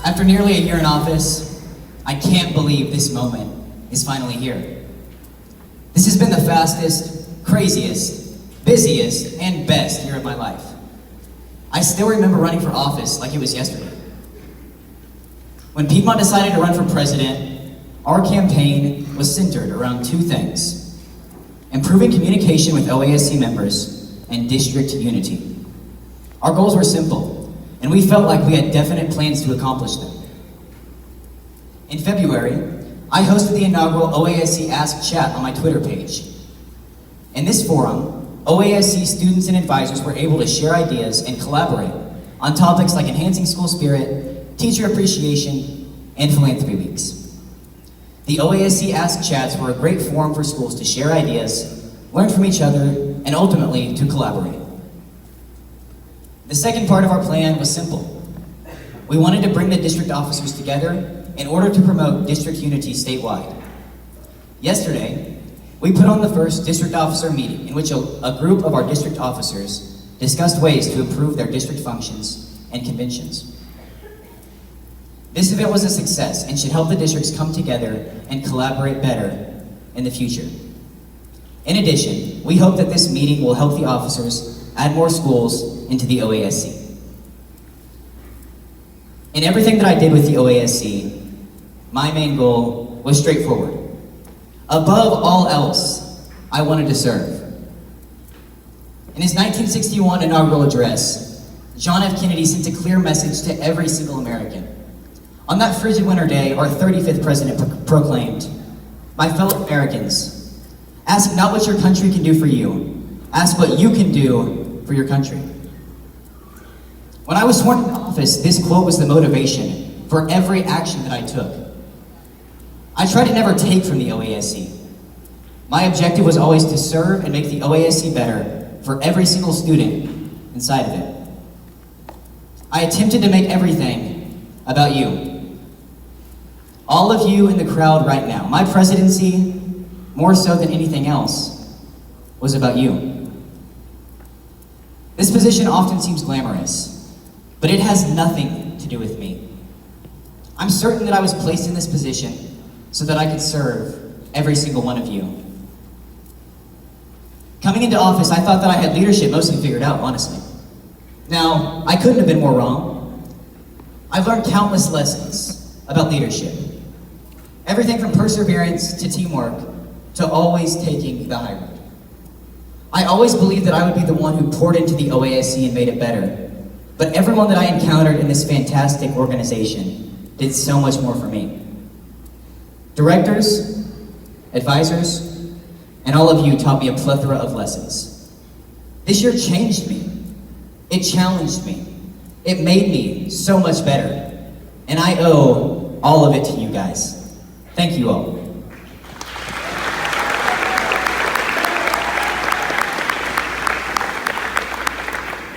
After nearly a year in office, I can't believe this moment is finally here. This has been the fastest, craziest, busiest, and best year of my life. I still remember running for office like it was yesterday. When Piedmont decided to run for president, our campaign was centered around two things: improving communication with OASC members and district unity. Our goals were simple, and we felt like we had definite plans to accomplish them. In February, I hosted the inaugural OASC Ask Chat on my Twitter page. In this forum, OASC students and advisors were able to share ideas and collaborate on topics like enhancing school spirit, teacher appreciation, and philanthropy weeks. The OASC Ask Chats were a great forum for schools to share ideas, learn from each other, and ultimately to collaborate. The second part of our plan was simple. We wanted to bring the district officers together in order to promote district unity statewide. Yesterday, we put on the first district officer meeting in which a group of our district officers discussed ways to improve their district functions and conventions. This event was a success and should help the districts come together and collaborate better in the future. In addition, we hope that this meeting will help the officers add more schools into the OASC. In everything that I did with the OASC, my main goal was straightforward. Above all else, I wanted to serve. In his 1961 inaugural address, John F. Kennedy sent a clear message to every single American. On that frigid winter day, our 35th president proclaimed, "My fellow Americans, ask not what your country can do for you, ask what you can do for your country." When I was sworn into office, this quote was the motivation for every action that I took. I tried to never take from the OASC. My objective was always to serve and make the OASC better for every single student inside of it. I attempted to make everything about you. All of you in the crowd right now. My presidency, more so than anything else, was about you. This position often seems glamorous, but it has nothing to do with me. I'm certain that I was placed in this position so that I could serve every single one of you. Coming into office, I thought that I had leadership mostly figured out, honestly. Now, I couldn't have been more wrong. I've learned countless lessons about leadership. Everything from perseverance to teamwork to always taking the high road. I always believed that I would be the one who poured into the OASC and made it better. But everyone that I encountered in this fantastic organization did so much more for me. Directors, advisors, and all of you taught me a plethora of lessons. This year changed me. It challenged me. It made me so much better. And I owe all of it to you guys. Thank you all.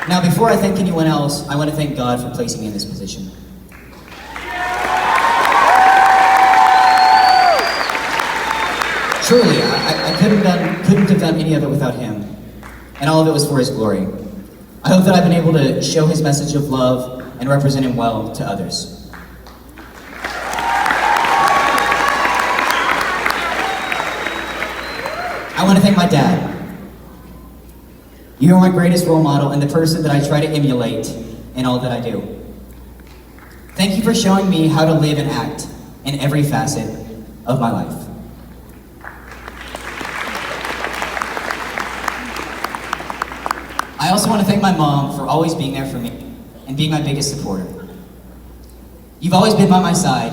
Now, before I thank anyone else, I want to thank God for placing me in this position. Truly, I couldn't have done any of it without him, and all of it was for his glory. I hope that I've been able to show his message of love and represent him well to others. I want to thank my dad. You are my greatest role model and the person that I try to emulate in all that I do. Thank you for showing me how to live and act in every facet of my life. I also want to thank my mom for always being there for me and being my biggest supporter. You've always been by my side,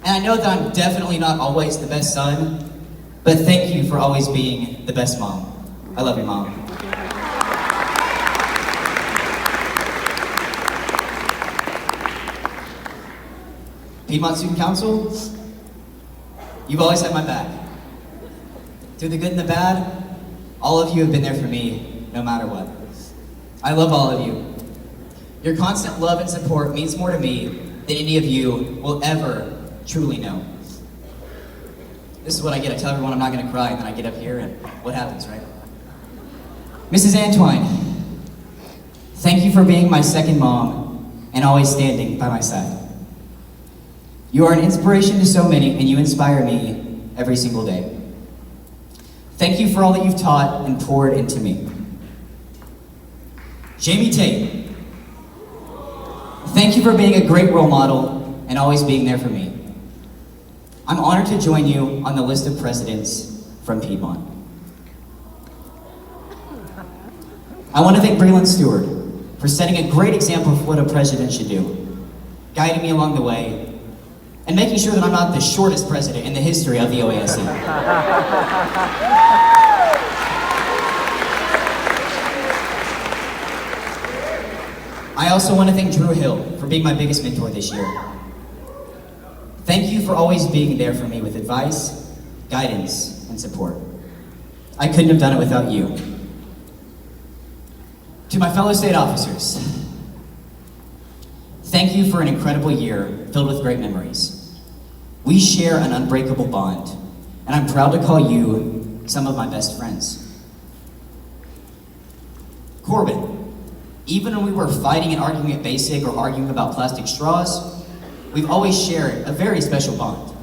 and I know that I'm definitely not always the best son, but thank you for always being the best mom. I love you, Mom. Piedmont Student Council, you've always had my back. Through the good and the bad, all of you have been there for me, no matter what. I love all of you. Your constant love and support means more to me than any of you will ever truly know. This is what I get. I tell everyone I'm not going to cry, and then I get up here, and what happens, right? Mrs. Antwine, thank you for being my second mom and always standing by my side. You are an inspiration to so many, and you inspire me every single day. Thank you for all that you've taught and poured into me. Jamie Tate, thank you for being a great role model and always being there for me. I'm honored to join you on the list of presidents from Piedmont. I want to thank Breland Stewart for setting a great example of what a president should do, guiding me along the way, and making sure that I'm not the shortest president in the history of the OASC. I also want to thank Drew Hill for being my biggest mentor this year. Thank you for always being there for me with advice, guidance, and support. I couldn't have done it without you. To my fellow state officers, thank you for an incredible year filled with great memories. We share an unbreakable bond, and I'm proud to call you some of my best friends. Corbin, even when we were fighting and arguing at Basic or arguing about plastic straws, we've always shared a very special bond.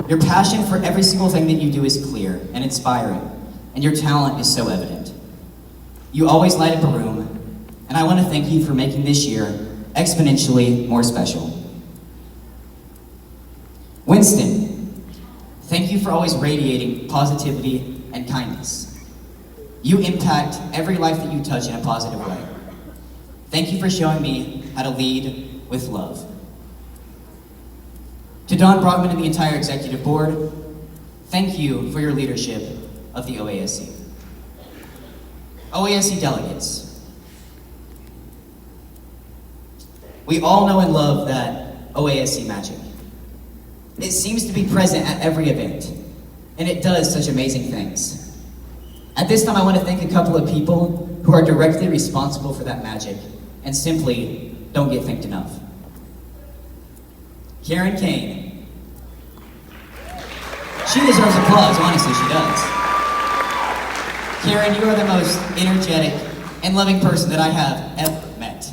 Your passion for every single thing that you do is clear and inspiring, and your talent is so evident. You always light up a room, and I want to thank you for making this year exponentially more special. Winston, thank you for always radiating positivity and kindness. You impact every life that you touch in a positive way. Thank you for showing me how to lead with love. To Don Brockman and the entire executive board, thank you for your leadership of the OASC. OASC delegates, we all know and love that OASC magic. It seems to be present at every event, and it does such amazing things. At this time, I want to thank a couple of people who are directly responsible for that magic and simply don't get thanked enough. Karen Kane. She deserves applause, honestly, she does. Karen, you are the most energetic and loving person that I have ever met.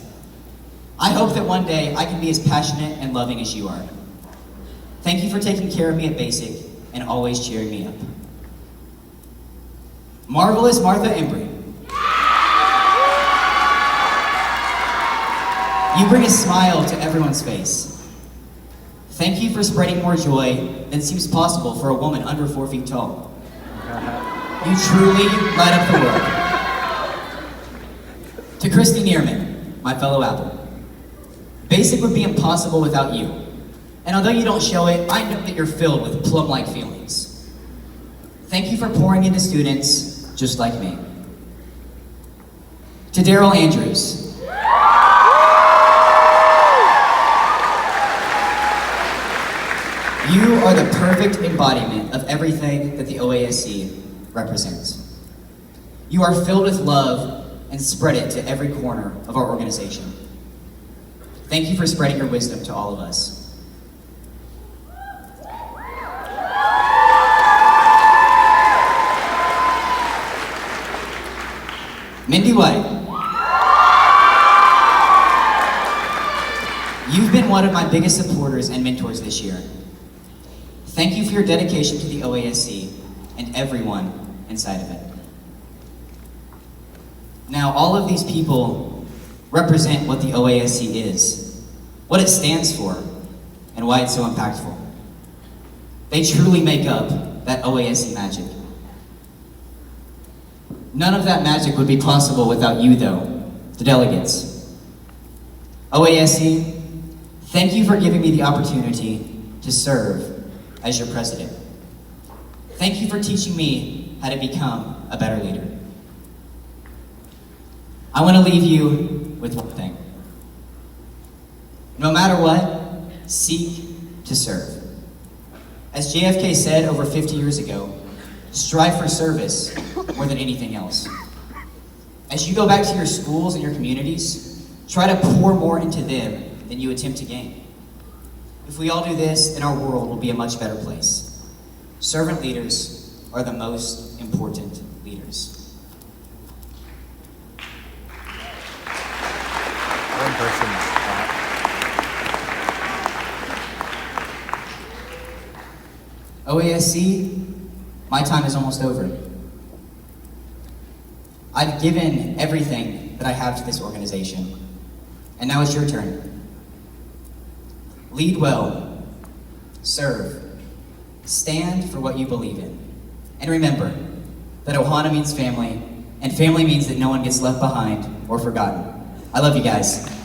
I hope that one day I can be as passionate and loving as you are. Thank you for taking care of me at Basic and always cheering me up. Marvelous Martha Embry. You bring a smile to everyone's face. Thank you for spreading more joy than seems possible for a woman under 4 feet tall. You truly light up the world. To Christy Neerman, my fellow Apple. Basic would be impossible without you. And although you don't show it, I know that you're filled with plum-like feelings. Thank you for pouring into students just like me. To Daryl Andrews. You are the perfect embodiment of everything that the OASC represents. You are filled with love and spread it to every corner of our organization. Thank you for spreading your wisdom to all of us. Mindy White. You've been one of my biggest supporters and mentors this year. Thank you for your dedication to the OASC and everyone inside of it. Now, all of these people represent what the OASC is, what it stands for, and why it's so impactful. They truly make up that OASC magic. None of that magic would be possible without you, though, the delegates. OASC, thank you for giving me the opportunity to serve as your president. Thank you for teaching me how to become a better leader. I want to leave you with one thing. No matter what, seek to serve. As JFK said over 50 years ago, strive for service more than anything else. As you go back to your schools and your communities, try to pour more into them than you attempt to gain. If we all do this, then our world will be a much better place. Servant leaders are the most important leaders. One person. OASC, my time is almost over. I've given everything that I have to this organization, and now it's your turn. Lead well, serve, stand for what you believe in, and remember that Ohana means family, and family means that no one gets left behind or forgotten. I love you guys.